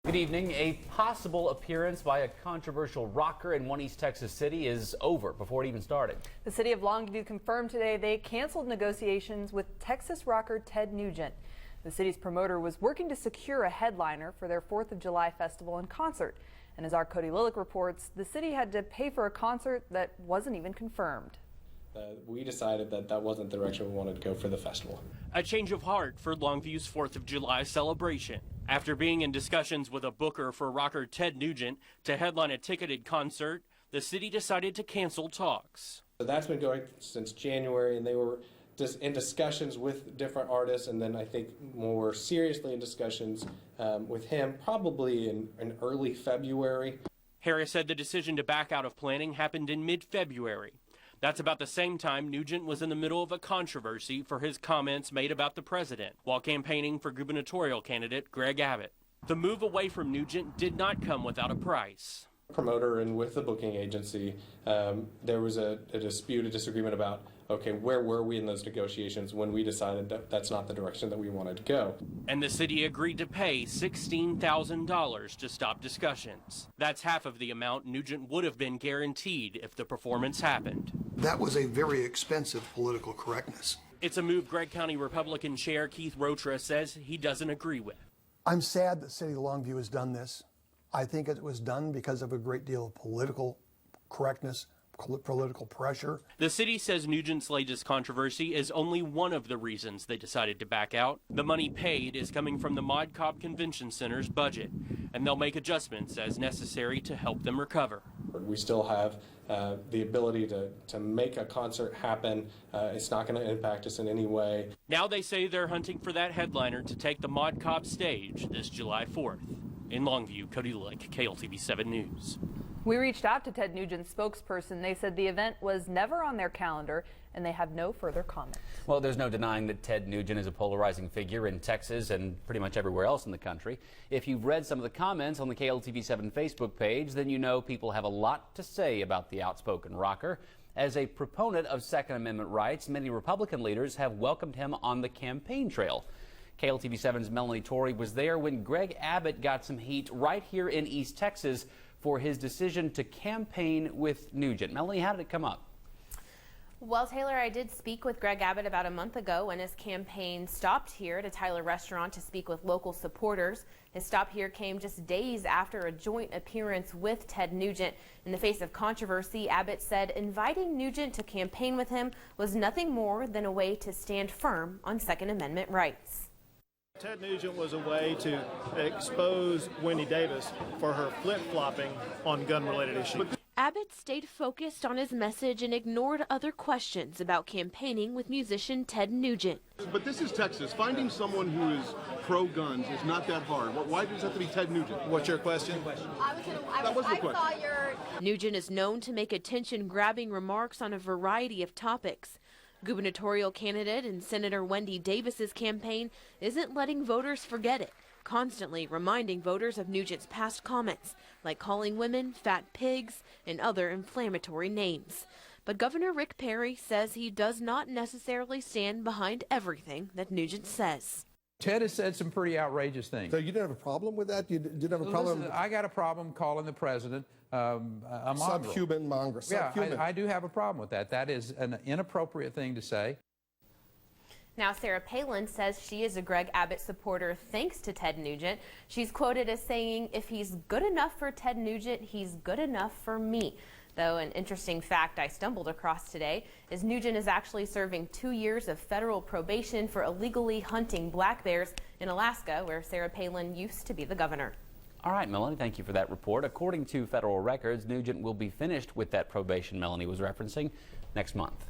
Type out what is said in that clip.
Good evening. A possible appearance by a controversial rocker in one East Texas city is over before it even started. The city of Longview confirmed today they canceled negotiations with Texas rocker Ted Nugent. The city's promoter was working to secure a headliner for their 4th of July festival and concert. And as our Cody Lillick reports, the city had to pay for a concert that wasn't even confirmed. We decided that wasn't the direction we wanted to go for the festival. A change of heart for Longview's 4th of July celebration. After being in discussions with a booker for rocker Ted Nugent to headline a ticketed concert, the city decided to cancel talks. So that's been going since January, and they were just in discussions with different artists, and then I think more seriously in discussions with him probably in early February. Harris said the decision to back out of planning happened in mid-February. That's about the same time Nugent was in the middle of a controversy for his comments made about the president while campaigning for gubernatorial candidate Greg Abbott. The move away from Nugent did not come without a price. Promoter and with the booking agency, there was a dispute, a disagreement about, okay, where were we in those negotiations when we decided that that's not the direction that we wanted to go. And the city agreed to pay $16,000 to stop discussions. That's half of the amount Nugent would have been guaranteed if the performance happened. That was a very expensive political correctness. It's a move Gregg County Republican Chair Keith Rotra says he doesn't agree with. I'm sad that City of Longview has done this. I think it was done because of a great deal of political correctness, political pressure. The city says Nugent's latest controversy is only one of the reasons they decided to back out. The money paid is coming from the Mod Cop Convention Center's budget, and they'll make adjustments as necessary to help them recover. We still have the ability to make a concert happen. It's not going to impact us in any way. Now they say they're hunting for that headliner to take the Mod Cop stage this July 4th. In Longview, Cody Lillick, KLTV 7 News. We reached out to Ted Nugent's spokesperson. They said the event was never on their calendar and they have no further comment. Well, there's no denying that Ted Nugent is a polarizing figure in Texas and pretty much everywhere else in the country. If you've read some of the comments on the KLTV 7 Facebook page, then you know people have a lot to say about the outspoken rocker. As a proponent of Second Amendment rights, many Republican leaders have welcomed him on the campaign trail. KLTV 7's Melanie Torrey was there when Greg Abbott got some heat right here in East Texas for his decision to campaign with Nugent. Melanie, how did it come up? Well, Taylor, I did speak with Greg Abbott about a month ago when his campaign stopped here at a Tyler restaurant to speak with local supporters. His stop here came just days after a joint appearance with Ted Nugent. In the face of controversy, Abbott said inviting Nugent to campaign with him was nothing more than a way to stand firm on Second Amendment rights. Ted Nugent was a way to expose Wendy Davis for her flip-flopping on gun-related issues. Abbott stayed focused on his message and ignored other questions about campaigning with musician Ted Nugent. But this is Texas. Finding someone who is pro-guns is not that hard. Why does it have to be Ted Nugent? What's your question? That was the question. Nugent is known to make attention-grabbing remarks on a variety of topics. Gubernatorial candidate and Senator Wendy Davis's campaign isn't letting voters forget it, constantly reminding voters of Nugent's past comments, like calling women fat pigs and other inflammatory names. But Governor Rick Perry says he does not necessarily stand behind everything that Nugent says. Ted has said some pretty outrageous things. So you didn't have a problem with that? You didn't have a problem? Listen, I got a problem calling the president a mongrel. Subhuman mongrel. Yeah, I do have a problem with that. That is an inappropriate thing to say. Now, Sarah Palin says she is a Greg Abbott supporter thanks to Ted Nugent. She's quoted as saying, "If he's good enough for Ted Nugent, he's good enough for me." Though an interesting fact I stumbled across today is Nugent is actually serving 2 years of federal probation for illegally hunting black bears in Alaska, where Sarah Palin used to be the governor. All right, Melanie, thank you for that report. According to federal records, Nugent will be finished with that probation Melanie was referencing next month.